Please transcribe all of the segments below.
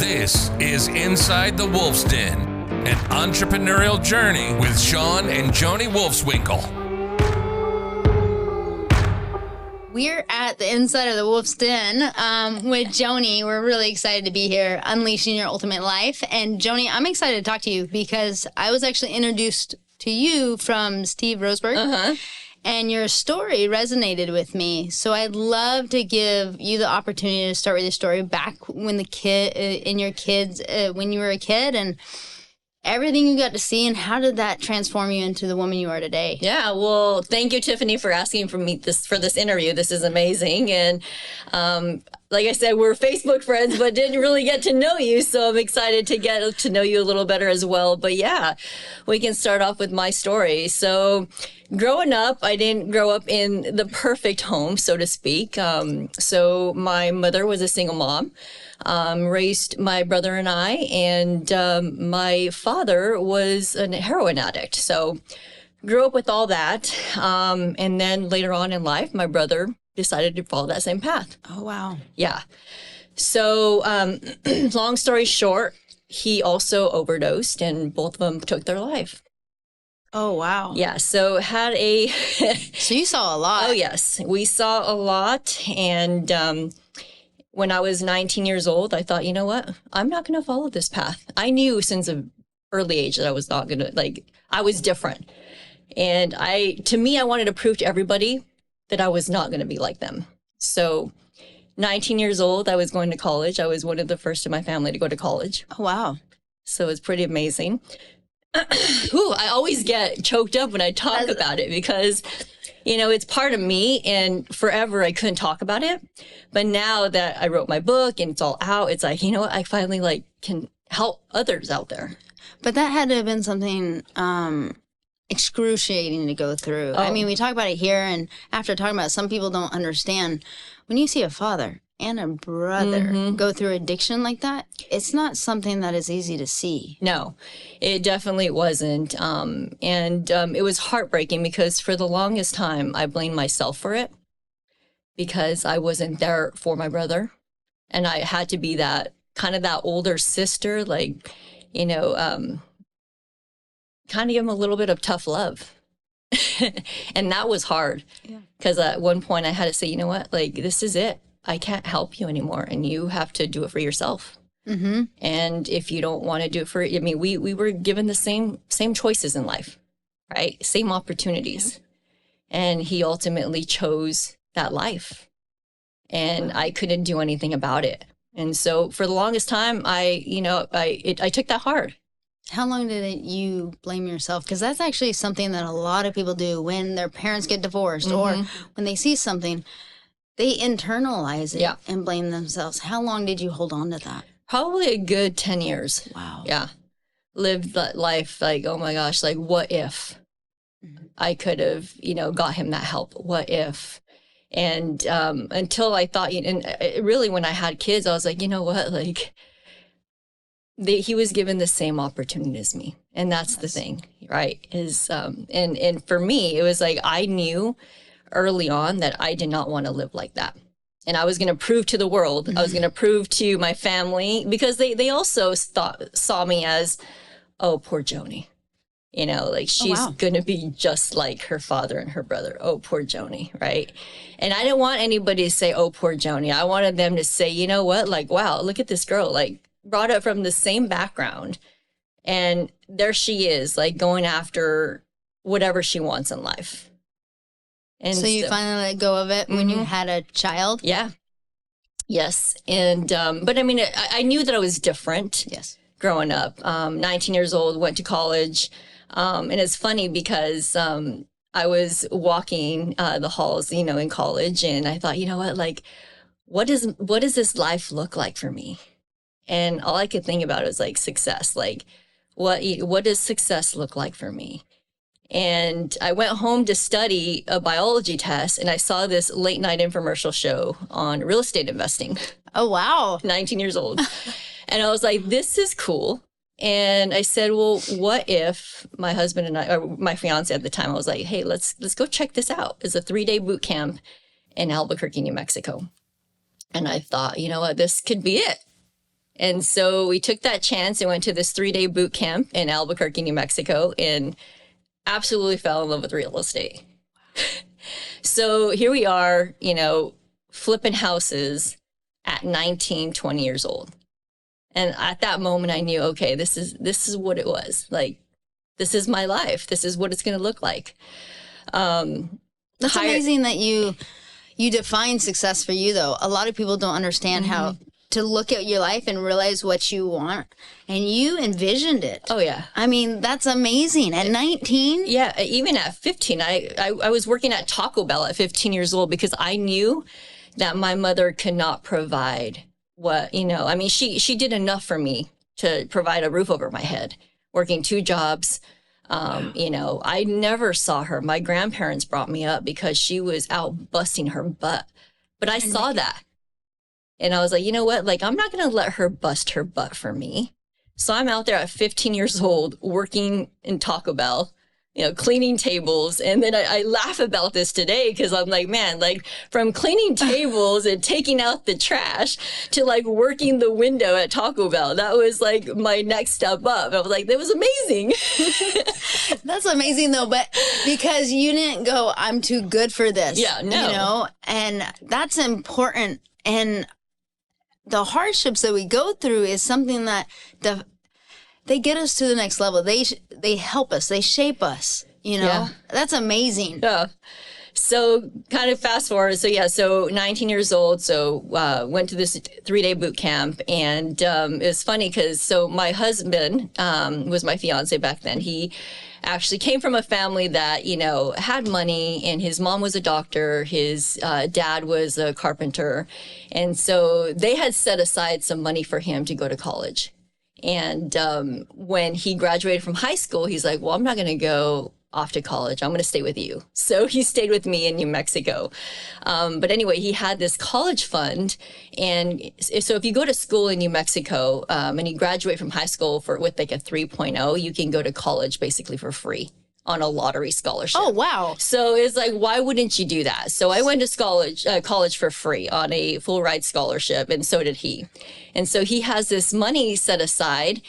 This is Inside the Wolf's Den, an entrepreneurial journey with Shawn and Joni Wolfswinkel. We're at the inside of the Wolf's Den with Joni. We're really excited to be here, unleashing your ultimate life. And Joni, I'm excited to talk to you because I was actually introduced to you from Steve Roseberg. And your story resonated with me. So I'd love to give you the opportunity to start with your story back when when you were a kid and everything you got to see, and how did that transform you into the woman you are today? Yeah, well, thank you, Tiffany, for asking for this interview. This is amazing. And like I said, we're Facebook friends, but didn't really get to know you. So I'm excited to get to know you a little better as well. But yeah, we can start off with my story. So growing up, I didn't grow up in the perfect home, so to speak. So my mother was a single mom. Raised my brother and I, and my father was a heroin addict. So grew up with all that. And then later on in life, my brother decided to follow that same path. Oh, wow. Yeah. So long story short, he also overdosed and both of them took their life. Oh, wow. Yeah. So had a... So you saw a lot. Oh, yes. We saw a lot. And when I was 19 years old, I thought, you know what? I'm not going to follow this path. I knew since an early age that I was not going to, I was different. And to me, I wanted to prove to everybody that I was not going to be like them. So 19 years old, I was going to college. I was one of the first in my family to go to college. Oh, wow. So it's pretty amazing. Ooh, I always get choked up when I talk about it because, you know, it's part of me, and forever I couldn't talk about it. But now that I wrote my book and it's all out, it's like, you know what, I finally can help others out there. But that had to have been something excruciating to go through. Oh. I mean, we talk about it here, and after talking about it, some people don't understand. When you see a father and a brother go through addiction like that, it's not something that is easy to see. No, it definitely wasn't. And it was heartbreaking because for the longest time, I blamed myself for it because I wasn't there for my brother. And I had to be that older sister, kind of give him a little bit of tough love. And that was hard because at one point I had to say, you know what, this is it. I can't help you anymore, and you have to do it for yourself. Mm-hmm. And if you don't want to do it we were given the same choices in life, right? Same opportunities. And he ultimately chose that life, and I couldn't do anything about it. And so for the longest time, I took that hard. How long did you blame yourself? Because that's actually something that a lot of people do when their parents get divorced or when they see something. They internalize it and blame themselves. How long did you hold on to that? Probably a good 10 years. Wow. Yeah. Lived that life oh my gosh, what if I could have, got him that help? What if? And until I thought, and really when I had kids, I was like, you know what? He was given the same opportunity as me. And that's the thing, right? And for me, it was I knew early on that I did not want to live like that. And I was going to prove to the world, I was going to prove to my family, because they also saw me as, oh, poor Joni. She's going to be just like her father and her brother. Oh, poor Joni, right? And I didn't want anybody to say, oh, poor Joni. I wanted them to say, you know what? Wow, look at this girl, brought up from the same background. And there she is, going after whatever she wants in life. And so you finally let go of it when you had a child? Yeah. Yes. And, but I mean, I knew that I was different. Yes. Growing up, 19 years old, went to college. And it's funny because, I was walking, the halls, in college, and I thought, you know what, what does this life look like for me? And all I could think about was success. What does success look like for me? And I went home to study a biology test, and I saw this late night infomercial show on real estate investing. Oh, wow. 19 years old. And I was like, this is cool. And I said, well, what if my husband and I, or my fiance at the time, I was like, hey, let's go check this out. It's a 3-day boot camp in Albuquerque, New Mexico. And I thought, you know what, this could be it. And so we took that chance and went to this 3-day boot camp in Albuquerque, New Mexico, and absolutely fell in love with real estate. So here we are, flipping houses at 19, 20 years old. And at that moment I knew, okay, this is what it was. Like, this is my life. This is what it's going to look like. That's amazing that you define success for you, though. A lot of people don't understand how to look at your life and realize what you want, and you envisioned it. Oh yeah. I mean, that's amazing. At 19? Yeah, even at 15, I was working at Taco Bell at 15 years old because I knew that my mother could not provide what, I mean, she did enough for me to provide a roof over my head, working 2 jobs. I never saw her. My grandparents brought me up because she was out busting her butt, but I saw that. And I was like, you know what? Like, I'm not going to let her bust her butt for me. So I'm out there at 15 years old working in Taco Bell, cleaning tables. And then I laugh about this today because I'm like, man, like from cleaning tables and taking out the trash to like working the window at Taco Bell. That was like my next step up. I was like, that was amazing. That's amazing though, but because you didn't go, I'm too good for this. Yeah, no. And that's important. And the hardships that we go through is something that they get us to the next level. They help us. They shape us. Yeah. That's amazing. Yeah. So kind of fast forward. So 19 years old. So went to this 3-day boot camp, and it was funny because my husband was my fiance back then. He actually came from a family that, had money, and his mom was a doctor. His dad was a carpenter. And so they had set aside some money for him to go to college. And when he graduated from high school, he's like, well, I'm not going to go off to college. I'm going to stay with you. So he stayed with me in New Mexico. But anyway, he had this college fund. And so if you go to school in New Mexico and you graduate from high school with like a 3.0, you can go to college basically for free on a lottery scholarship. Oh, wow. So it's like, why wouldn't you do that? So I went to college for free on a full ride scholarship, and so did he. And so he has this money set aside.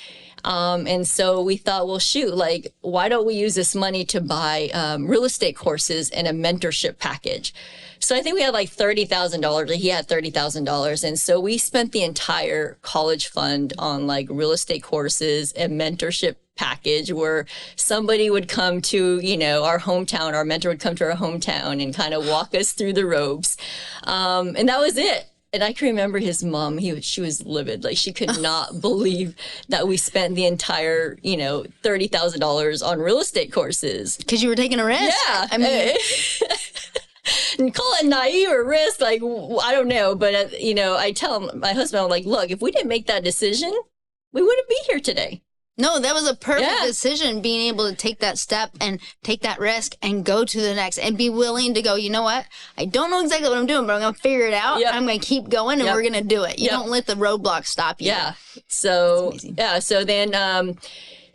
And so we thought, well, shoot, like, why don't we use this money to buy real estate courses and a mentorship package? So I think we had like $30,000. He had $30,000. And so we spent the entire college fund on like real estate courses and mentorship package where somebody would come to, our hometown. Our mentor would come to our hometown and kind of walk us through the ropes. And that was it. And I can remember his mom, she was livid. Like, she could not believe that we spent the entire, $30,000 on real estate courses. Because you were taking a risk. Yeah. I mean, and call it naive or risk, like, I don't know. But, I tell my husband, I'm like, look, if we didn't make that decision, we wouldn't be here today. No, that was a perfect decision, being able to take that step and take that risk and go to the next and be willing to go, you know what? I don't know exactly what I'm doing, but I'm going to figure it out. Yep. I'm going to keep going, and we're going to do it. You don't let the roadblock stop you. Yeah. So, So then,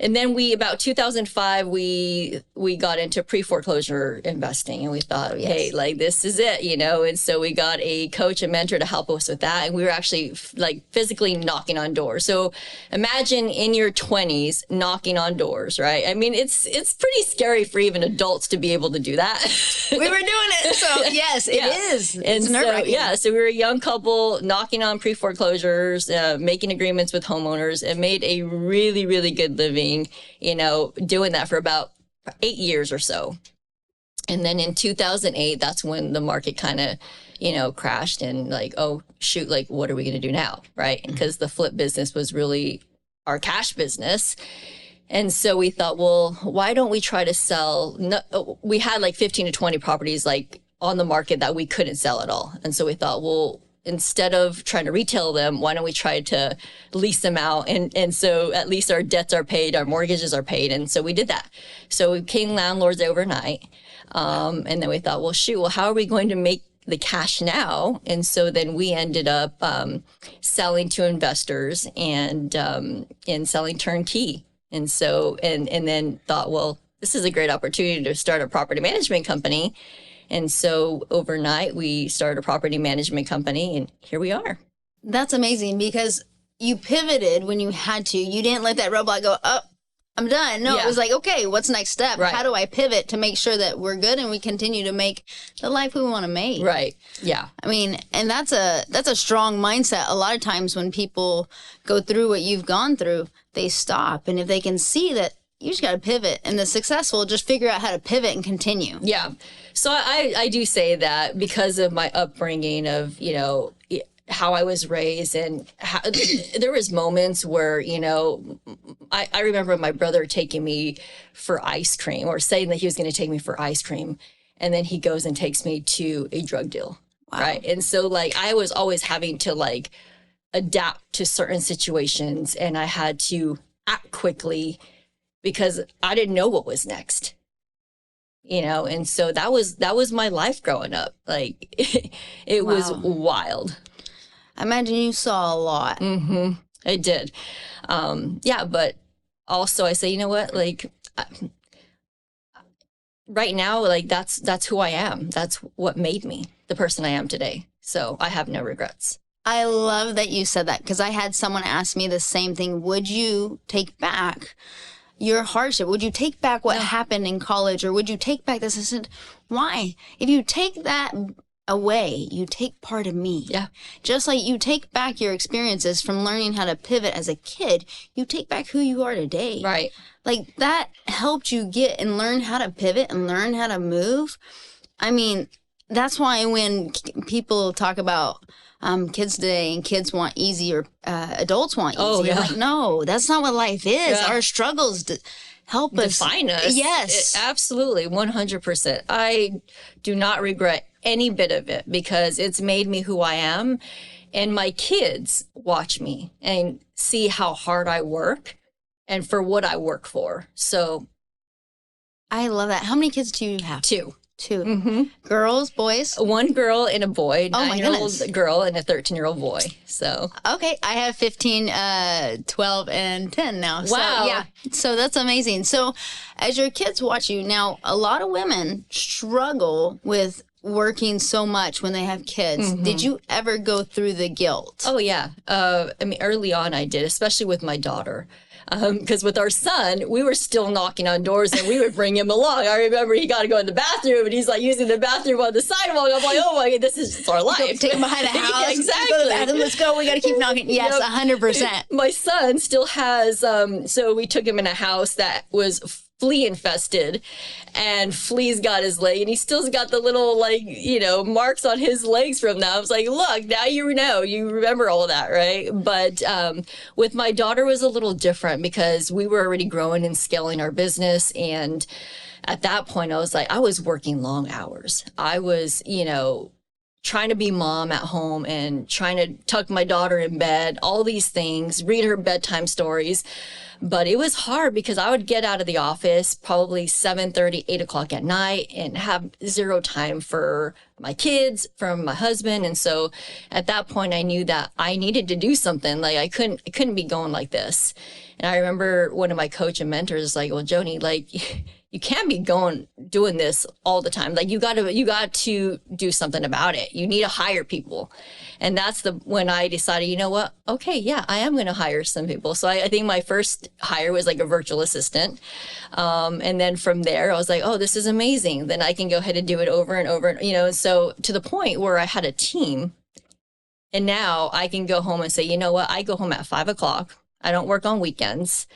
and then about 2005, we got into pre-foreclosure investing, and we thought, hey, like, this is it, and so we got a coach and mentor to help us with that. And we were actually like physically knocking on doors. So imagine in your 20s knocking on doors, right? I mean, it's pretty scary for even adults to be able to do that. We were doing it. So yes, it is. It's nerve-wracking. So we were a young couple knocking on pre-foreclosures, making agreements with homeowners, and made a really, really good living, doing that for about 8 years or so. And then in 2008, that's when the market kind of, crashed, and like, oh, shoot, like, what are we going to do now? Right. Because the flip business was really our cash business. And so we thought, well, why don't we try to sell? We had like 15 to 20 properties like on the market that we couldn't sell at all. And so we thought, well, instead of trying to retail them, why don't we try to lease them out? And so at least our debts are paid, our mortgages are paid. And so we did that. So we became landlords overnight. And then we thought, well, shoot, how are we going to make the cash now? And so then we ended up selling to investors and selling turnkey. And so, and then thought, well, this is a great opportunity to start a property management company. And so overnight, we started a property management company, and here we are. That's amazing, because you pivoted when you had to. You didn't let that roadblock go, oh, I'm done. No, Yeah. it was like, okay, what's next step? Right. How do I pivot to make sure that we're good and we continue to make the life we want to make? Right. Yeah. I mean, and that's a strong mindset. A lot of times when people go through what you've gone through, they stop. And if they can see that you just got to pivot, and the successful just figure out how to pivot and continue. Yeah. So I do say that because of my upbringing of, you know, how I was raised, and how, there was moments where, you know, I remember my brother taking me for ice cream, or saying that he was going to take me for ice cream. And then he goes and takes me to a drug deal. Wow. Right. And so like, I was always having to like adapt to certain situations, and I had to act quickly because I didn't know what was next. You know, and so that was my life growing up. Like it was wild. I imagine you saw a lot. Mm-hmm. I did. Yeah, but also I say, you know what, like right now, like that's who I am. That's what made me the person I am today. So I have no regrets. I love that you said that, because I had someone ask me the same thing. Would you take back your hardship? Would you take back what happened in college, or would you take back this? I said, why? If you take that away, you take part of me. Yeah. Just like you take back your experiences from learning how to pivot as a kid, you take back who you are today. Right. Like that helped you get and learn how to pivot and learn how to move. I mean, that's why when people talk about kids today and kids want easy, or adults want easy, Oh, yeah. I'm like, no, that's not what life is. Yeah. Our struggles help us. Define us. Yes. Absolutely. 100%. I do not regret any bit of it, because it's made me who I am. And my kids watch me and see how hard I work and for what I work for. So I love that. How many kids do you have? 2. Two. Girls, boys? One girl and a boy, Oh, my 9-year-old goodness. girl and a 13-year-old boy. So Okay, I have 15, 12, and 10 now. So, Wow. yeah, so that's amazing. So as your kids watch you, now a lot of women struggle with working so much when they have kids. Did you ever go through the guilt? oh yeah. I mean, early on I did, especially with my daughter. Because with our son, we were still knocking on doors, and we would bring him along. I remember he got to go in the bathroom, and he's like using the bathroom on the sidewalk. I'm like, oh my God, this is just our life. Take him behind the house. Yeah, exactly. Go to the bathroom. Let's go. We got to keep knocking. Yes, Yep. 100%. My son still has, so we took him in a house that was flea infested, and fleas got his leg, and he still's got the little, like, you know, marks on his legs from that. I was like, look, now you know, you remember all of that, right? But with my daughter, it was a little different, because we were already growing and scaling our business. And at that point, I was like, I was working long hours. I was, you know, trying to be mom at home and trying to tuck my daughter in bed, all these things, read her bedtime stories. But it was hard, because I would get out of the office probably 7:30, 8 o'clock at night, and have zero time for my kids, from my husband. And so at that point, I knew that I needed to do something. Like I couldn't be going like this. And I remember one of my coach and mentors was like, well, Joni, like you can't be doing this all the time. Like you got to do something about it. You need to hire people. And that's when I decided, you know what? Okay, yeah, I am going to hire some people. So I think my first hire was like a virtual assistant. And then from there, I was like, oh, this is amazing. Then I can go ahead and do it over and over. You know, so to the point where I had a team. And now I can go home and say, you know what? I go home at 5 o'clock. I don't work on weekends.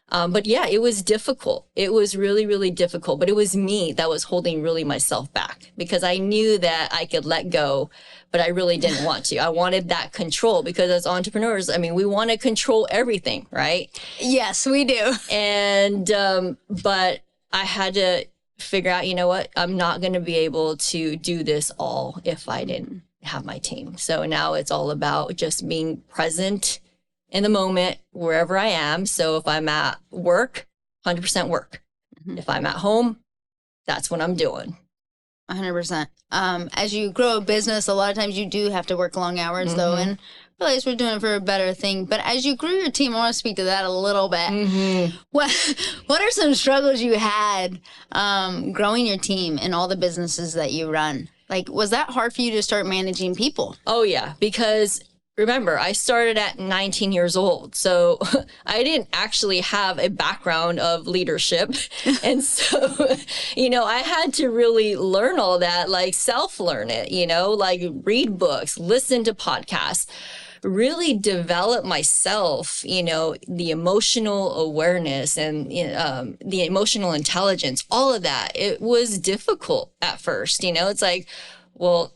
But yeah, it was difficult. It was really, really difficult. But it was me that was holding really myself back, because I knew that I could let go, but I really didn't want to. I wanted that control, because as entrepreneurs, I mean, we want to control everything, right? Yes, we do. And, but I had to figure out, you know what? I'm not going to be able to do this all if I didn't have my team. So now it's all about just being present in the moment, wherever I am. So if I'm at work, 100% work. If I'm at home, that's what I'm doing. 100%. As you grow a business, a lot of times you do have to work long hours, though, and realize we're doing it for a better thing. But as you grew your team, I want to speak to that a little bit. What are some struggles you had growing your team and all the businesses that you run? Like, was that hard for you to start managing people? Oh, yeah, because remember, I started at 19 years old. So I didn't actually have a background of leadership. And so, I had to really learn all that, like self-learn it, like read books, listen to podcasts, really develop myself, the emotional awareness and the emotional intelligence, all of that. It was difficult at first, it's like, well,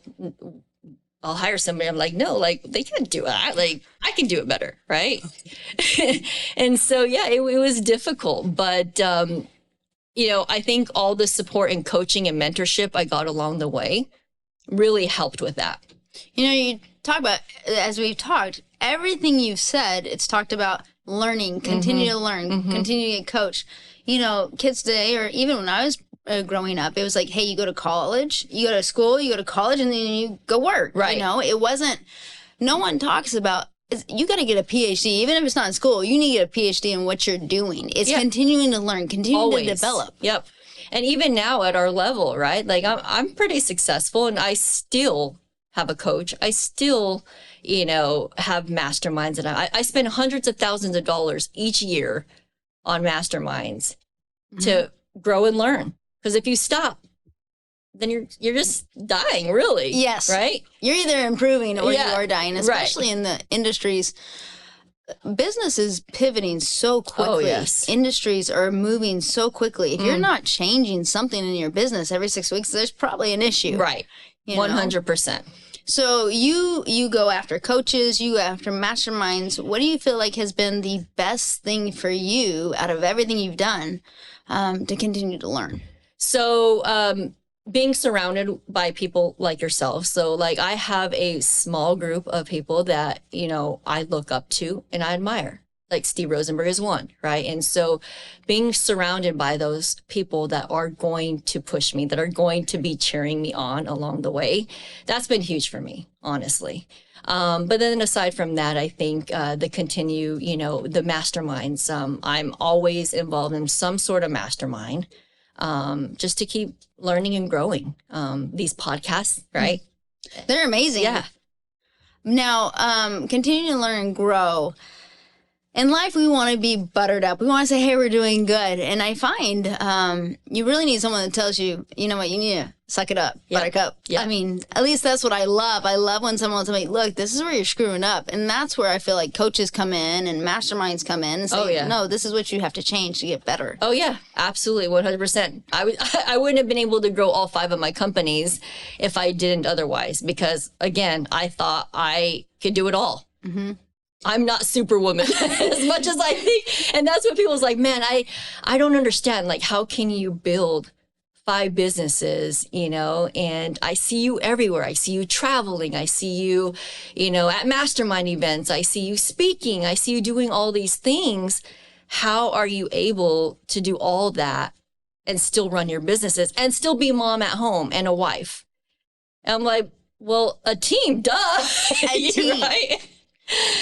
I'll hire somebody. I'm like, no, like they can't do it. Like I can do it better. Right. And so, yeah, it was difficult, but, I think all the support and coaching and mentorship I got along the way really helped with that. You talk about, as we've talked, everything you've said, it's talked about learning, continue to learn, continue to get coached. Kids today, or even when I was growing up, it was like, hey, you go to college, you go to school, you go to college, and then you go work. Right. It wasn't, no one talks about, you got to get a PhD, even if it's not in school, you need to get a PhD in what you're doing. It's continuing to learn, continuing to develop. Yep. And even now at our level, right? Like I'm pretty successful and I still have a coach. I still, have masterminds, and I spend hundreds of thousands of dollars each year on masterminds to grow and learn. Because if you stop, then you're just dying, really. Yes. Right? You're either improving or you are dying, especially in the industries. Business is pivoting so quickly. Oh, yes. Industries are moving so quickly. If you're not changing something in your business every 6 weeks, there's probably an issue. Right. 100%. So you go after coaches, you go after masterminds. What do you feel like has been the best thing for you out of everything you've done to continue to learn? So being surrounded by people like yourself. So like I have a small group of people that, I look up to and I admire. Like Steve Rosenberg is one, right? And so being surrounded by those people that are going to push me, that are going to be cheering me on along the way, that's been huge for me, honestly. But then aside from that, I think the the masterminds, I'm always involved in some sort of mastermind just to keep learning and growing. These podcasts, right? They're amazing. Yeah. Now, continue to learn and grow. In life, we want to be buttered up. We want to say, hey, we're doing good. And I find you really need someone that tells you, you know what, you need to suck it up, buttercup. Yep. I mean, at least that's what I love. I love when someone tells me, look, this is where you're screwing up. And that's where I feel like coaches come in and masterminds come in and say, no, this is what you have to change to get better. Oh, yeah, absolutely, 100%. I wouldn't have been able to grow all 5 of my companies if I didn't otherwise, because, again, I thought I could do it all. Mm-hmm. I'm not Superwoman as much as I think. And that's what people's like, man, I don't understand. Like, how can you build 5 businesses, and I see you everywhere. I see you traveling. I see you, at mastermind events. I see you speaking. I see you doing all these things. How are you able to do all that and still run your businesses and still be mom at home and a wife? And I'm like, well, a team, duh. A team. Right?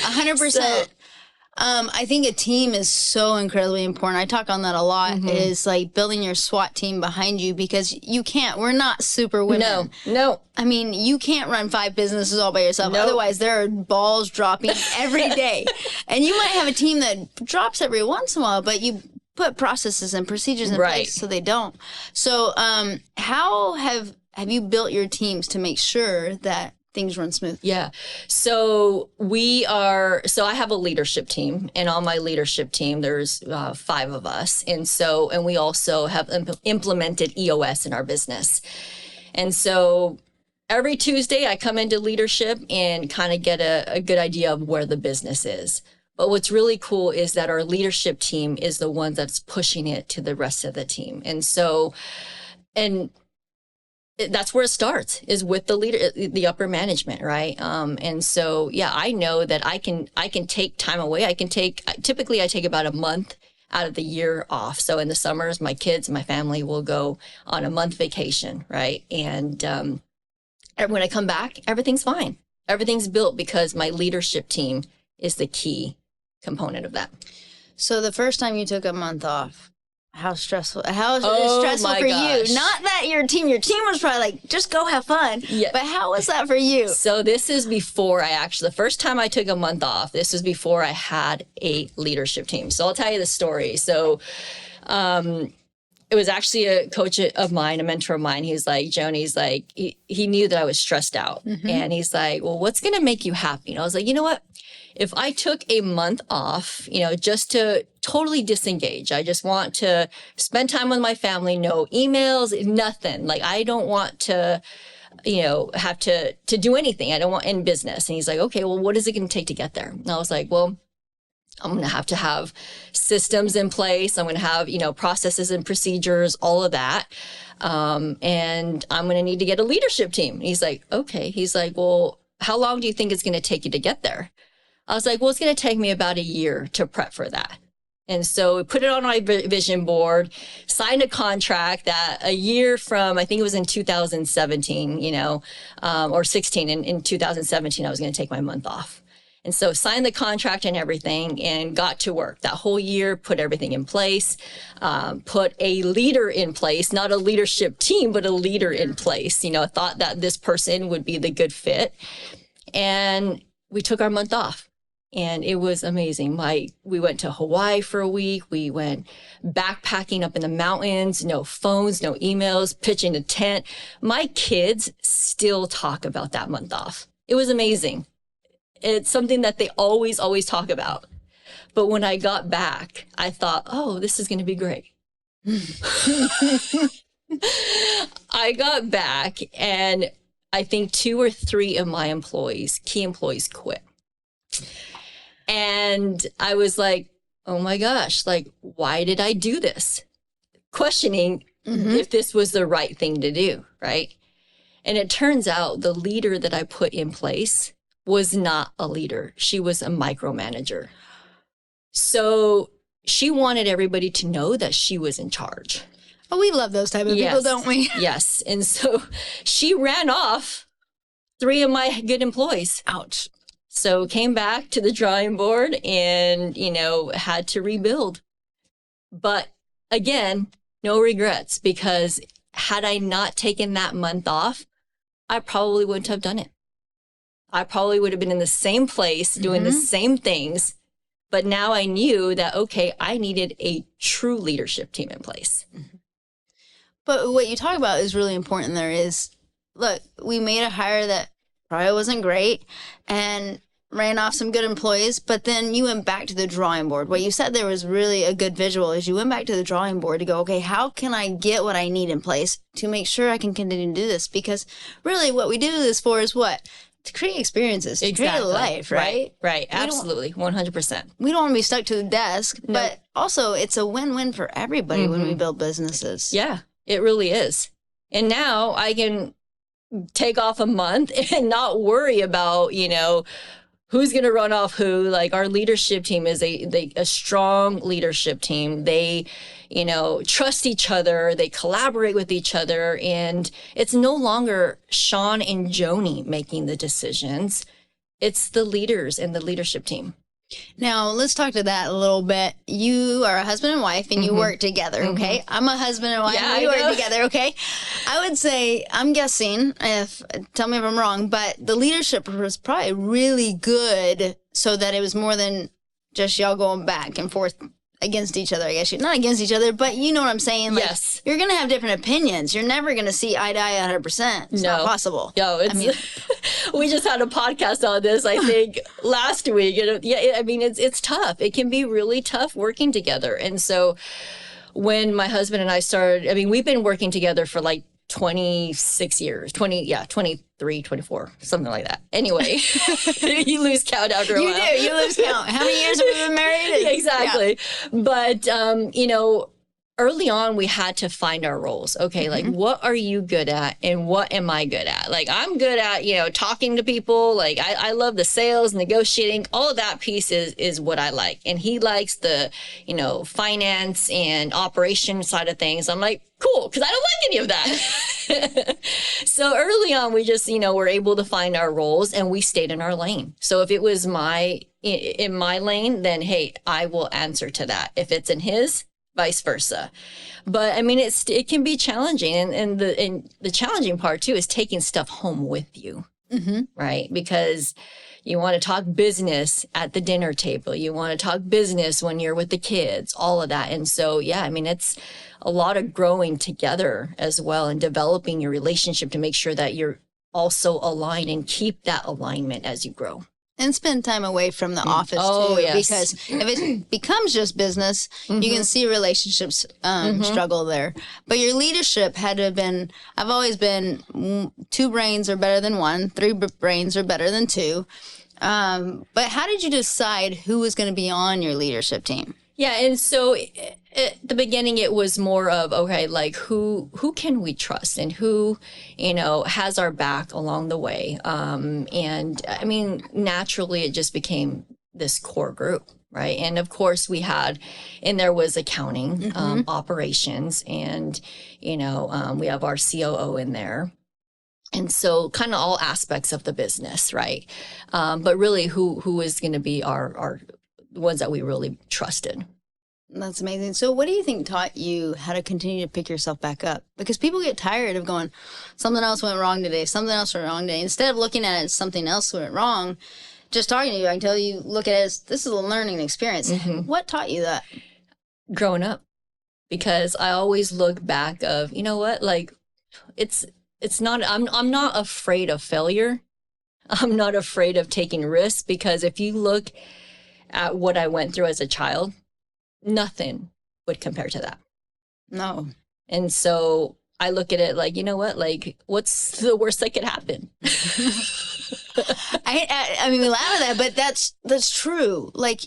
100%. I think a team is so incredibly important. I talk on that a lot, is like building your SWAT team behind you, because we're not super women. No. I mean, you can't run 5 businesses all by yourself. Nope. Otherwise, there are balls dropping every day. And you might have a team that drops every once in a while, but you put processes and procedures in place so they don't. So how have you built your teams to make sure that things run smooth? Yeah. So I have a leadership team, and on my leadership team, there's 5 of us. And we also have implemented EOS in our business. And so every Tuesday I come into leadership and kind of get a good idea of where the business is. But what's really cool is that our leadership team is the one that's pushing it to the rest of the team. And that's where it starts, is with the leader, the upper management, right? And so, yeah, I know that I can take time away. Typically I take about a month out of the year off. So in the summers, my kids and my family will go on a month vacation, right? And when I come back, everything's fine. Everything's built because my leadership team is the key component of that. So the first time you took a month off, How stressful? How Oh stressful my for gosh. you? Not that your team was probably like, just go have fun. Yeah. But how was that for you? So this is before the first time I took a month off, this was before I had a leadership team. So I'll tell you the story. So it was actually a coach of mine, a mentor of mine. He's like, Joni's like, he knew that I was stressed out. And he's like, well, what's going to make you happy? And I was like, you know what? If I took a month off, just to totally disengage, I just want to spend time with my family, no emails, nothing. Like, I don't want to, have to do anything. I don't want in business. And he's like, okay, well, what is it going to take to get there? And I was like, well, I'm going to have systems in place. I'm going to have, processes and procedures, all of that. And I'm going to need to get a leadership team. And he's like, okay. He's like, well, how long do you think it's going to take you to get there? I was like, well, it's going to take me about a year to prep for that. And so we put it on my vision board, signed a contract that a year from, I think it was in 2017, or 16. In 2017, I was going to take my month off. And so signed the contract and everything and got to work that whole year, put everything in place, put a leader in place, not a leadership team, but a leader in place. Thought that this person would be the good fit. And we took our month off. And it was amazing. We went to Hawaii for a week. We went backpacking up in the mountains, no phones, no emails, pitching a tent. My kids still talk about that month off. It was amazing. It's something that they always, always talk about. But when I got back, I thought, oh, this is going to be great. I got back and I think 2 or 3 of my key employees quit. And I was like, oh my gosh, like, why did I do this? Questioning if this was the right thing to do, right? And it turns out the leader that I put in place was not a leader. She was a micromanager. So she wanted everybody to know that she was in charge. Oh, we love those type of people, don't we? Yes. And so she ran off 3 of my good employees. Ouch. So came back to the drawing board and, had to rebuild. But again, no regrets, because had I not taken that month off, I probably wouldn't have done it. I probably would have been in the same place doing the same things. But now I knew that, okay, I needed a true leadership team in place. But what you talk about is really important there is, look, we made a hire that probably wasn't great and ran off some good employees, but then you went back to the drawing board. What you said there was really a good visual is you went back to the drawing board to go, okay, how can I get what I need in place to make sure I can continue to do this? Because really what we do this for is what? To create experiences, to create a life, right? Right. Absolutely. 100%. We don't want to be stuck to the desk, but also it's a win-win for everybody when we build businesses. Yeah, it really is. And now I can take off a month and not worry about, who's going to run off who. Like, our leadership team is a strong leadership team. They, trust each other. They collaborate with each other. And it's no longer Shawn and Joni making the decisions. It's the leaders and the leadership team. Now, let's talk to that a little bit. You are a husband and wife, and you work together, okay? I'm a husband and wife, and we work together, okay? I would say, I'm guessing, tell me if I'm wrong, but the leadership was probably really good so that it was more than just y'all going back and forth against each other, I guess. Not against each other, but you know what I'm saying? Like, yes. You're going to have different opinions. You're never going to see eye to eye 100%. It's not possible. No, we just had a podcast on this, I think, last week. It's tough. It can be really tough working together. And so when my husband and I started, we've been working together for like 26 years, 23, 24, something like that. Anyway, you lose count after a while. You do, you lose count. How many years have we been married? Yeah, exactly. Yeah. But, early on, we had to find our roles. Okay, like, what are you good at and what am I good at? Like, I'm good at, talking to people. Like, I love the sales, negotiating. All of that piece is what I like. And he likes the, finance and operation side of things. I'm like, cool, because I don't like any of that. So early on, we just, were able to find our roles and we stayed in our lane. So if it was in my lane, then, hey, I will answer to that. If it's in his, vice versa. But I mean, it can be challenging. And the challenging part too is taking stuff home with you, right? Because you want to talk business at the dinner table. You want to talk business when you're with the kids, all of that. And so, yeah, I mean, it's a lot of growing together as well and developing your relationship to make sure that you're also aligned and keep that alignment as you grow. And spend time away from the office Oh, too, yes. because if it becomes just business, you can see relationships struggle there. But your leadership had to have been, I've always been, 2 brains are better than 1, 3 brains are better than 2. But how did you decide who was going to be on your leadership team? Yeah, and so at the beginning, it was more of, okay, like who can we trust and who, has our back along the way. And I mean, naturally, it just became this core group, right? And of course, and there was accounting, operations, and, we have our COO in there. And so kind of all aspects of the business, right? But really, who is going to be our ones that we really trusted. That's amazing. So what do you think taught you how to continue to pick yourself back up? Because people get tired of going, something else went wrong today, something else went wrong today. Instead of looking at it as something else went wrong, just talking to you, I can tell you, look at it as, this is a learning experience. What taught you that? Growing up. Because I always look back of, you know what, like, it's not, I'm not afraid of failure. I'm not afraid of taking risks, because if you look at what I went through as a child, nothing would compare to that. No. And so I look at it like, you know what, like, what's the worst that could happen? I mean, we laugh at that, but that's true. Like,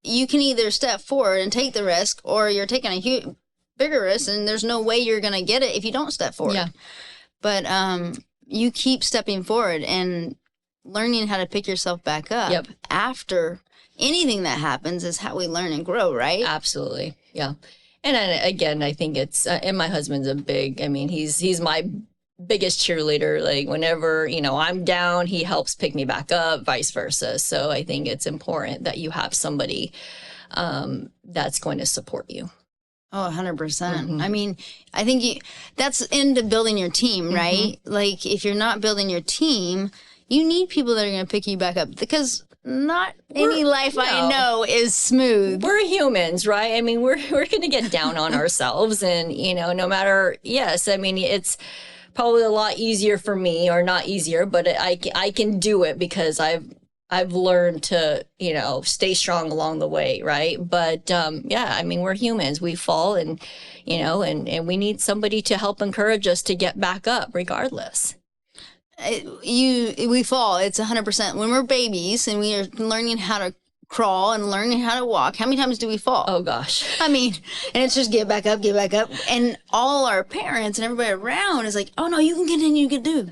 you can either step forward and take the risk, or you're taking a bigger risk, and there's no way you're going to get it if you don't step forward. Yeah. But you keep stepping forward and learning how to pick yourself back up after anything that happens is how we learn and grow, right? Absolutely. Yeah. And again, I think it's, and my husband's he's my biggest cheerleader. Like, whenever, I'm down, he helps pick me back up, vice versa. So I think it's important that you have somebody that's going to support you. Oh, 100%. I mean, I think that's into building your team, right? Like, if you're not building your team, you need people that are going to pick you back up, because not any life I know is smooth. We're humans, right? I mean, we're going to get down on ourselves, and, no matter, yes, I mean, it's probably a lot easier for me, or not easier, but I can do it because I've learned to, stay strong along the way, right? But I mean, we're humans. We fall, and, and we need somebody to help encourage us to get back up regardless. We fall. It's 100%. When we're babies and we are learning how to crawl and learning how to walk, how many times do we fall? Oh, gosh. I mean, and it's just get back up. And all our parents and everybody around is like, oh, no, you can continue, you can do.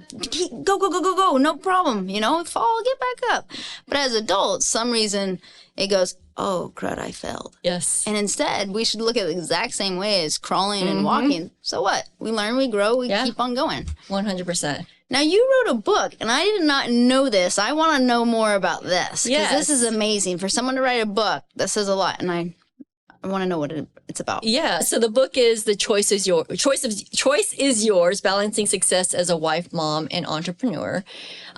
Go, no problem. Fall, get back up. But as adults, some reason it goes, oh, crud, I failed. Yes. And instead, we should look at it the exact same way as crawling and walking. So what? We learn, we grow, we keep on going. 100%. Now, you wrote a book, and I did not know this. I want to know more about this, because this is amazing. For someone to write a book, that says a lot, and I want to know what it's about. Yeah, so the book is The Choice is Yours, Balancing Success as a Wife, Mom, and Entrepreneur.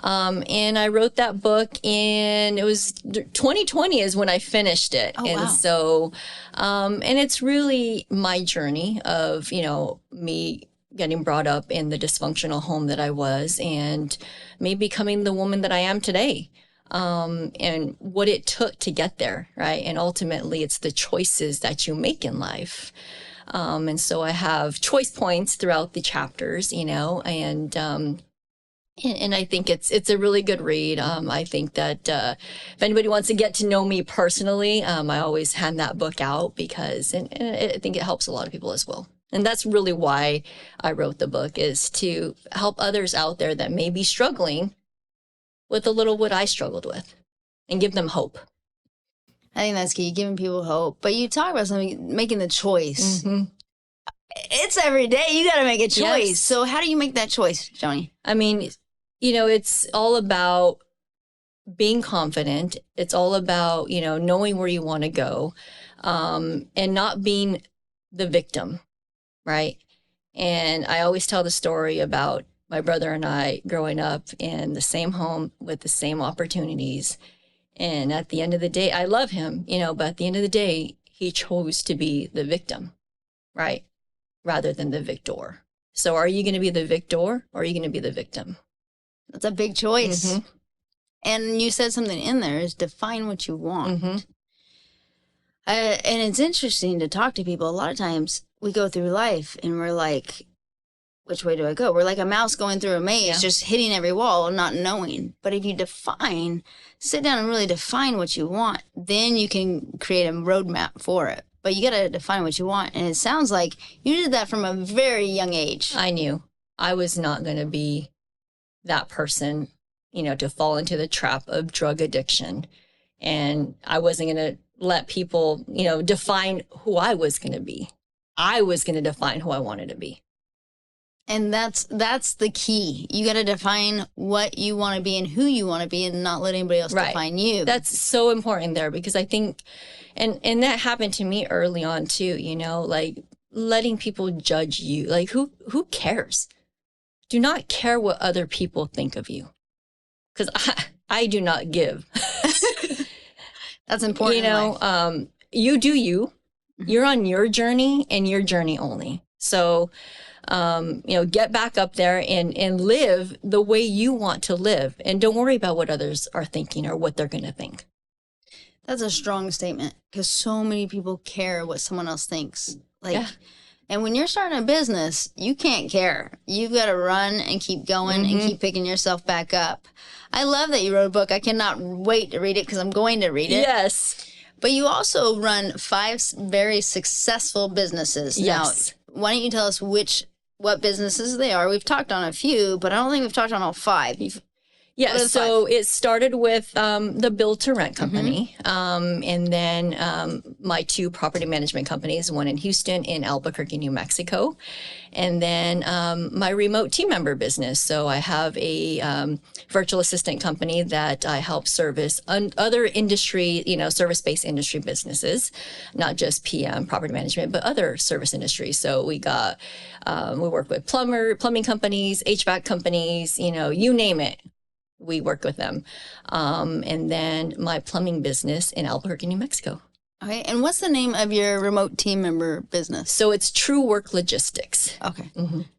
And I wrote that book it was 2020 is when I finished it. Oh, and wow. So, and it's really my journey of, me getting brought up in the dysfunctional home that I was, and me becoming the woman that I am today, and what it took to get there, right? And ultimately, it's the choices that you make in life. And so I have choice points throughout the chapters, and I think it's a really good read. I think that if anybody wants to get to know me personally, I always hand that book out, because and I think it helps a lot of people as well. And that's really why I wrote the book, is to help others out there that may be struggling with a little what I struggled with, and give them hope. I think that's key, giving people hope. But you talk about something, making the choice. It's every day. You got to make a choice. Yes. So how do you make that choice, Joni? I mean, it's all about being confident. It's all about, knowing where you want to go, and not being the victim, right? And I always tell the story about my brother and I growing up in the same home with the same opportunities. And at the end of the day, I love him, but at the end of the day, he chose to be the victim, right? Rather than the victor. So are you going to be the victor or are you going to be the victim? That's a big choice. Mm-hmm. And you said something in there is define what you want. Mm-hmm. And it's interesting to talk to people. A lot of times we go through life and we're like, which way do I go? We're like a mouse going through a maze, just hitting every wall and not knowing. But if you sit down and really define what you want, then you can create a roadmap for it. But you got to define what you want. And it sounds like you did that from a very young age. I knew I was not going to be that person, to fall into the trap of drug addiction. And I wasn't going to let people, define who I was going to be. I was going to define who I wanted to be. And that's the key. You got to define what you want to be and who you want to be and not let anybody else define you. That's so important there because I think, and that happened to me early on too, like letting people judge you. Like who cares? Do not care what other people think of you because I do not give. That's important. You do you. You're on your journey and your journey only. So, get back up there and live the way you want to live. And don't worry about what others are thinking or what they're going to think. That's a strong statement because so many people care what someone else thinks. And when you're starting a business, you can't care. You've got to run and keep going and keep picking yourself back up. I love that you wrote a book. I cannot wait to read it because I'm going to read it. Yes. But you also run 5 very successful businesses. Yes. Now, why don't you tell us what businesses they are? We've talked on a few, but I don't think we've talked on all 5. So it started with the Build to Rent company, and then my 2 property management companies, one in Houston, in Albuquerque, New Mexico, and then my remote team member business. So I have a virtual assistant company that I help service other industry, service-based industry businesses, not just PM, property management, but other service industries. So we work with plumbing companies, HVAC companies, you name it. We work with them. And then my plumbing business in Albuquerque, New Mexico. Okay. And what's the name of your remote team member business? So it's True Work Logistics. Okay.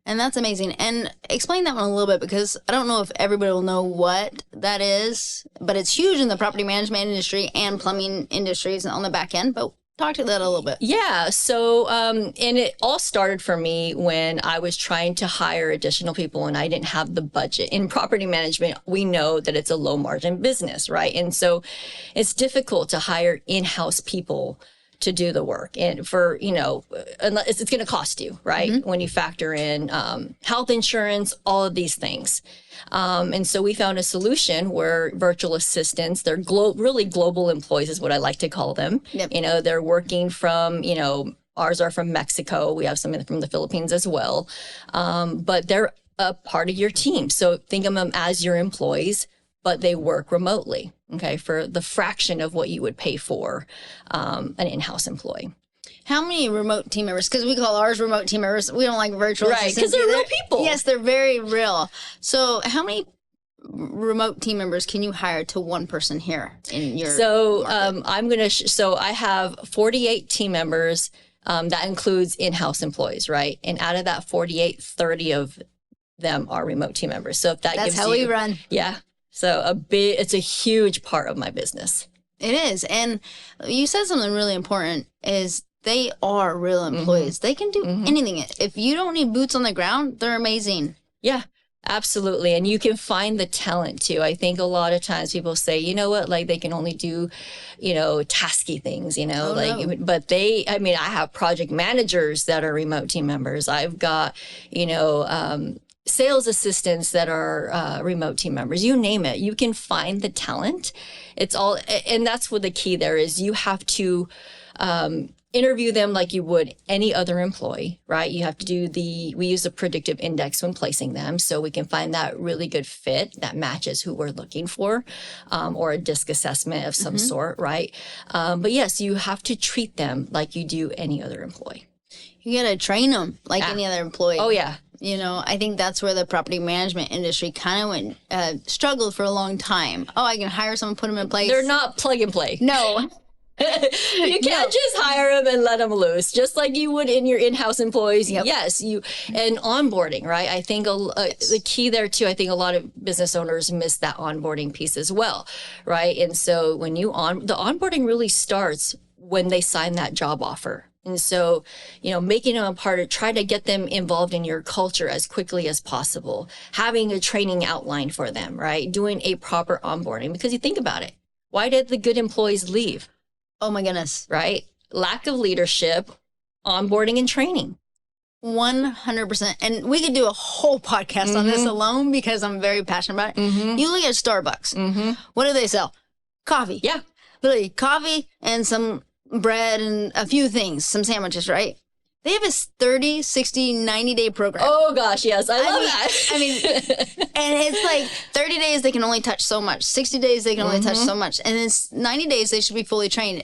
And that's amazing. And explain that one a little bit because I don't know if everybody will know what that is, but it's huge in the property management industry and plumbing industries on the back end. But talk to that a little bit. Yeah. So, and it all started for me when I was trying to hire additional people and I didn't have the budget. In property management, we know that it's a low margin business, right? And so it's difficult to hire in-house people to do the work. And unless it's going to cost you, right? When you factor in health insurance, all of these things. And so we found a solution where virtual assistants, they're really global employees is what I like to call them. Yep. They're working from, ours are from Mexico. We have some from the Philippines as well. But they're a part of your team. So think of them as your employees, but they work remotely, okay, for the fraction of what you would pay for an in-house employee. How many remote team members? Because we call ours remote team members. We don't like virtual assistants. Right, because they're real people. Yes, they're very real. So how many remote team members can you hire to one person here in your So I have 48 team members. That includes in-house employees, right? And out of that 48, 30 of them are remote team members. So if that's how we run. Yeah. So it's a huge part of my business. It is. And you said something really important is they are real employees. They can do anything. If you don't need boots on the ground, they're amazing. Yeah, absolutely. And you can find the talent too. I think a lot of times people say, you know what, like they can only do, tasky things, but I have project managers that are remote team members. I've got, sales assistants that are remote team members, you name it. You can find the talent. It's all, and that's what the key there is. You have to interview them like you would any other employee, right? You have to we use a predictive index when placing them so we can find that really good fit that matches who we're looking for, or a DISC assessment of some sort, right? But yes, you have to treat them like you do any other employee. You got to train them like any other employee. Oh, yeah. You know, I think that's where the property management industry kind of struggled for a long time. Oh, I can hire someone, put them in place. They're not plug and play. No. You can't just hire them and let them loose, just like you would in your in-house employees. Yep. Yes, and onboarding, right? I think the key there too. I think a lot of business owners miss that onboarding piece as well, right? And so when the onboarding really starts when they sign that job offer. And so, making them a part of, try to get them involved in your culture as quickly as possible, having a training outline for them, right? Doing a proper onboarding, because you think about it. Why did the good employees leave? Oh my goodness. Right? Lack of leadership, onboarding and training. 100%. And we could do a whole podcast on this alone because I'm very passionate about it. You look at Starbucks. What do they sell? Coffee. Yeah. Literally coffee and some bread and a few things, some sandwiches, right? They have a 30, 60, 90-day program. Oh, gosh, yes. I love that. I mean, and it's like 30 days, they can only touch so much. 60 days, they can only touch so much. And then 90 days, they should be fully trained.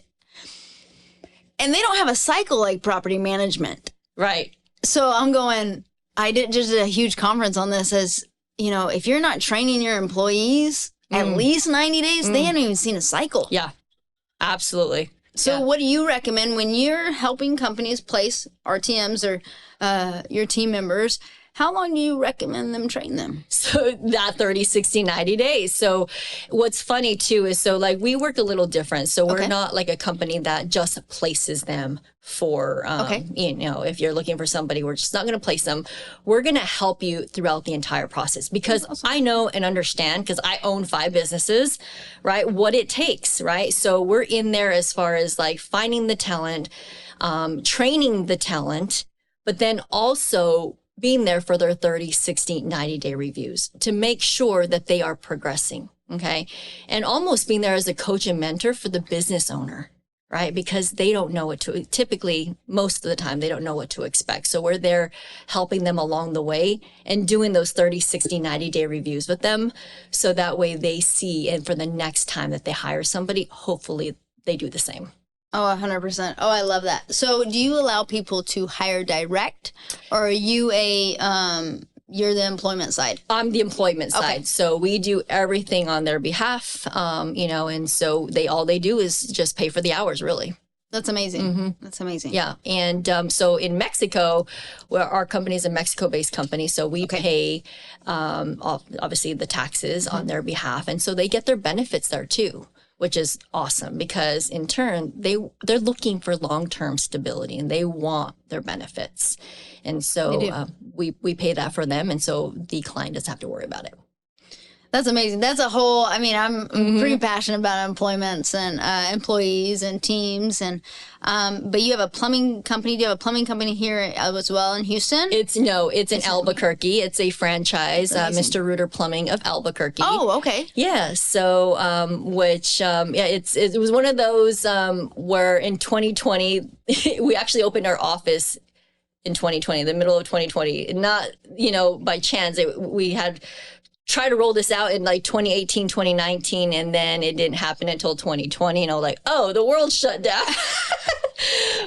And they don't have a cycle like property management. Right. So I'm going, I did just a huge conference on this as, if you're not training your employees at least 90 days, they haven't even seen a cycle. Yeah, absolutely. So what do you recommend when you're helping companies place RTMs or your team members? How long do you recommend them train them? So that 30, 60, 90 days. So what's funny too is we work a little different. So we're not like a company that just places them for, if you're looking for somebody, we're just not going to place them. We're going to help you throughout the entire process because I know and understand, because I own 5 businesses, right? What it takes, right? So we're in there as far as finding the talent, training the talent, but then also being there for their 30, 60, 90-day reviews to make sure that they are progressing, okay? And almost being there as a coach and mentor for the business owner, right? Because they don't know typically, most of the time, they don't know what to expect. So we're there helping them along the way and doing those 30, 60, 90-day reviews with them. So that way they see, and for the next time that they hire somebody, hopefully they do the same. Oh, 100%. Oh, I love that. So do you allow people to hire direct, or are you you're the employment side? I'm the employment side. So we do everything on their behalf, and so all they do is just pay for the hours, really. That's amazing. That's amazing. Yeah. And so in Mexico, our company is a Mexico-based company. So we pay, obviously, the taxes on their behalf. And so they get their benefits there, too, which is awesome because, in turn, they're looking for long-term stability and they want their benefits. And so we pay that for them. And so the client doesn't have to worry about it. That's amazing. That's a whole, I'm pretty passionate about employments and employees and teams. And but you have a plumbing company. Do you have a plumbing company here as well in Houston? It's in Albuquerque. It's a franchise, Mr. Reuter Plumbing of Albuquerque. Oh, okay. Yeah. So, it was one of those where in 2020, we actually opened our office in 2020, the middle of 2020. Not, by chance. We had try to roll this out in 2018, 2019, and then it didn't happen until 2020. And oh, the world shut down.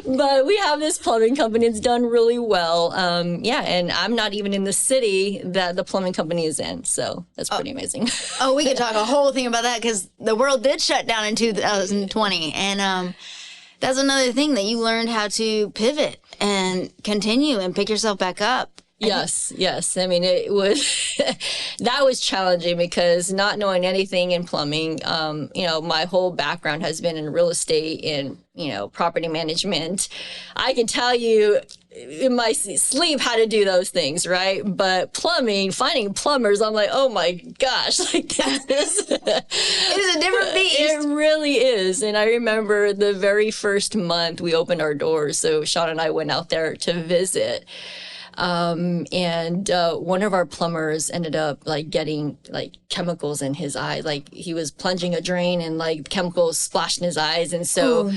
But we have this plumbing company. It's done really well. And I'm not even in the city that the plumbing company is in. So that's pretty amazing. Oh, we could talk a whole thing about that because the world did shut down in 2020. And that's another thing that you learned how to pivot and continue and pick yourself back up. Yes. It was, that was challenging because not knowing anything in plumbing, my whole background has been in real estate and, property management. I can tell you in my sleep how to do those things, right? But plumbing, finding plumbers, I'm like, oh my gosh, this is it is a different beast. It really is. And I remember the very first month we opened our doors. So Shawn and I went out there to visit. And one of our plumbers ended up getting chemicals in his eye. He was plunging a drain and chemicals splashed in his eyes. And so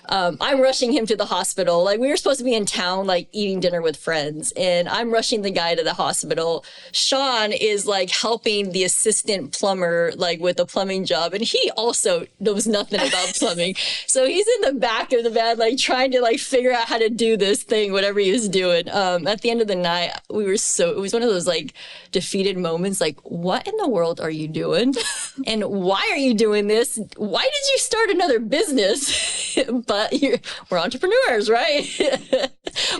I'm rushing him to the hospital. Like, we were supposed to be in town, like eating dinner with friends, and I'm rushing the guy to the hospital. Shawn is like helping the assistant plumber, like with the plumbing job. And he also knows nothing about plumbing. So he's in the back of the van, like trying to like figure out how to do this thing, whatever he was doing. At the end of the night, it was one of those like defeated moments. Like, what in the world are you doing? And why are you doing this? Why did you start another business? But we're entrepreneurs, right?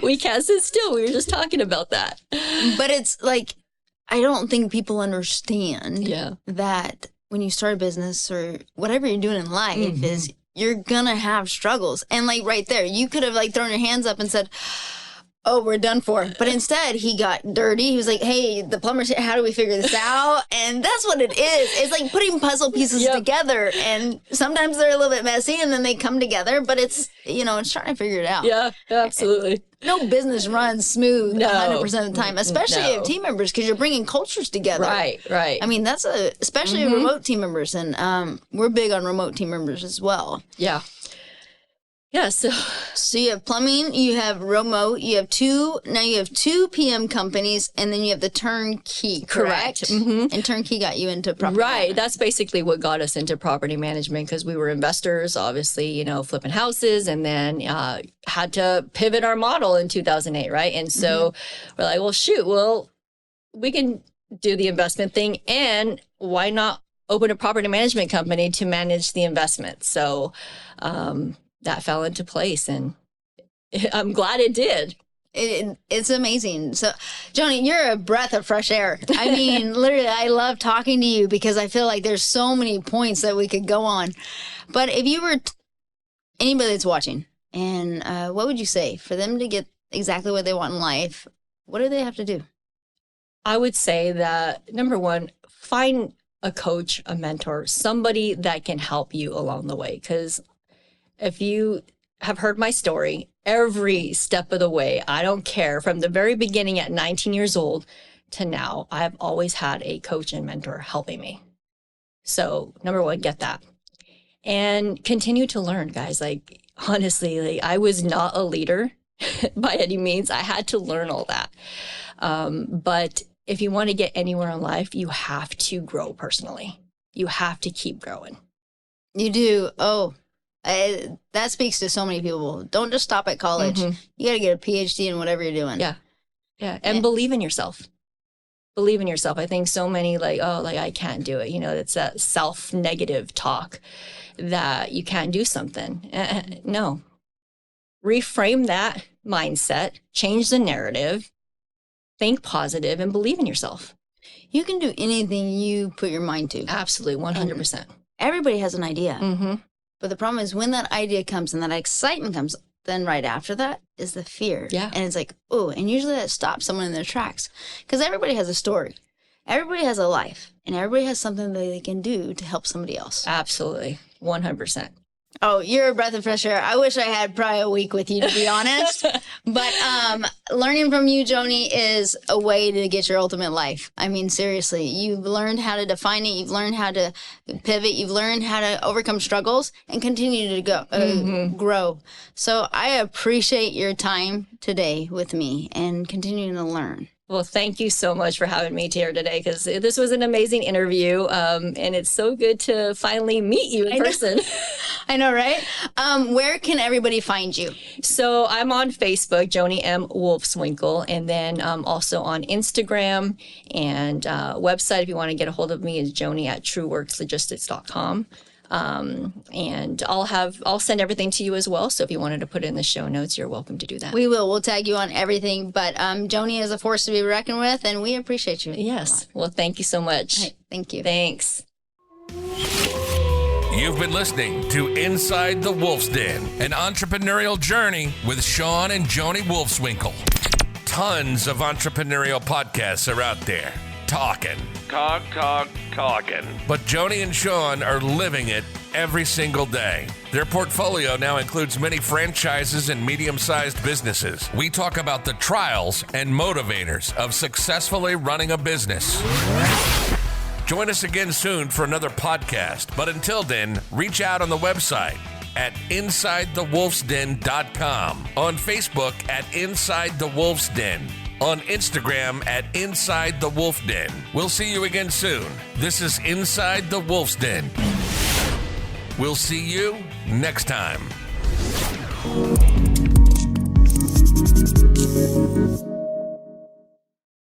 We can't sit still. We were just talking about that. But it's like, I don't think people understand that when you start a business or whatever you're doing in life is you're going to have struggles. And like right there, you could have like thrown your hands up and said, oh, we're done for. But instead, he got dirty. He was like, hey, the plumber's here. How do we figure this out? And that's what it is. It's like putting puzzle pieces together. And sometimes they're a little bit messy and then they come together. But it's, it's trying to figure it out. Yeah, absolutely. No business runs smooth 100% of the time, especially if you have team members, because you're bringing cultures together. Right. I mean, that's especially remote team members. And we're big on remote team members as well. Yeah. Yeah, so you have plumbing, you have remote, you have two PM companies, and then you have the turnkey, correct? Mm-hmm. And turnkey got you into property management. That's basically what got us into property management, because we were investors, obviously, flipping houses, and then had to pivot our model in 2008, right? And so we're like, well, we can do the investment thing, and why not open a property management company to manage the investment? So, that fell into place, and I'm glad it did. It's amazing. So, Joni, you're a breath of fresh air. I mean, literally, I love talking to you because I feel like there's so many points that we could go on. But if you were anybody that's watching, and what would you say for them to get exactly what they want in life? What do they have to do? I would say that, number one, find a coach, a mentor, somebody that can help you along the way. Because if you have heard my story, every step of the way, I don't care, from the very beginning at 19 years old to now, I've always had a coach and mentor helping me. So, number one, get that. And continue to learn, guys. Like, honestly, I was not a leader by any means. I had to learn all that. But if you want to get anywhere in life, you have to grow personally. You have to keep growing. You do. Oh, that speaks to so many people. Don't just stop at college. You got to get a PhD in whatever you're doing. Yeah. And believe in yourself. Believe in yourself. I think so many I can't do it. It's that self-negative talk that you can't do something. No. Reframe that mindset, change the narrative, think positive, and believe in yourself. You can do anything you put your mind to. Absolutely, 100%. And everybody has an idea. But the problem is when that idea comes and that excitement comes, then right after that is the fear. Yeah. And it's like, oh, and usually that stops someone in their tracks. Because everybody has a story. Everybody has a life. And everybody has something that they can do to help somebody else. Absolutely. 100%. Oh, you're a breath of fresh air. I wish I had probably a week with you, to be honest. But learning from you, Joni, is a way to get your ultimate life. I mean, seriously, you've learned how to define it. You've learned how to pivot. You've learned how to overcome struggles and continue to grow. So I appreciate your time today with me and continuing to learn. Well, thank you so much for having me here today, because this was an amazing interview, and it's so good to finally meet you in person. I know, right? Where can everybody find you? So I'm on Facebook, Joni M. Wolfswinkel, and then also on Instagram, and website if you want to get a hold of me is joni@trueworkslogistics.com. And I'll send everything to you as well. So if you wanted to put it in the show notes, you're welcome to do that. We will. We'll tag you on everything. But Joni is a force to be reckoned with, and we appreciate you. Yes. Well, thank you so much. Right. Thank you. Thanks. You've been listening to Inside the Wolf's Den, an entrepreneurial journey with Shawn and Joni Wolfswinkel. Tons of entrepreneurial podcasts are out there. Talking. But Joni and Shawn are living it every single day. Their portfolio now includes many franchises and medium-sized businesses. We talk about the trials and motivators of successfully running a business. Join us again soon for another podcast. But until then, reach out on the website at InsideTheWolfsDen.com, on Facebook at Inside the Wolf's Den, on Instagram at Inside the Wolf Den. We'll see you again soon. This is Inside the Wolf's Den. We'll see you next time.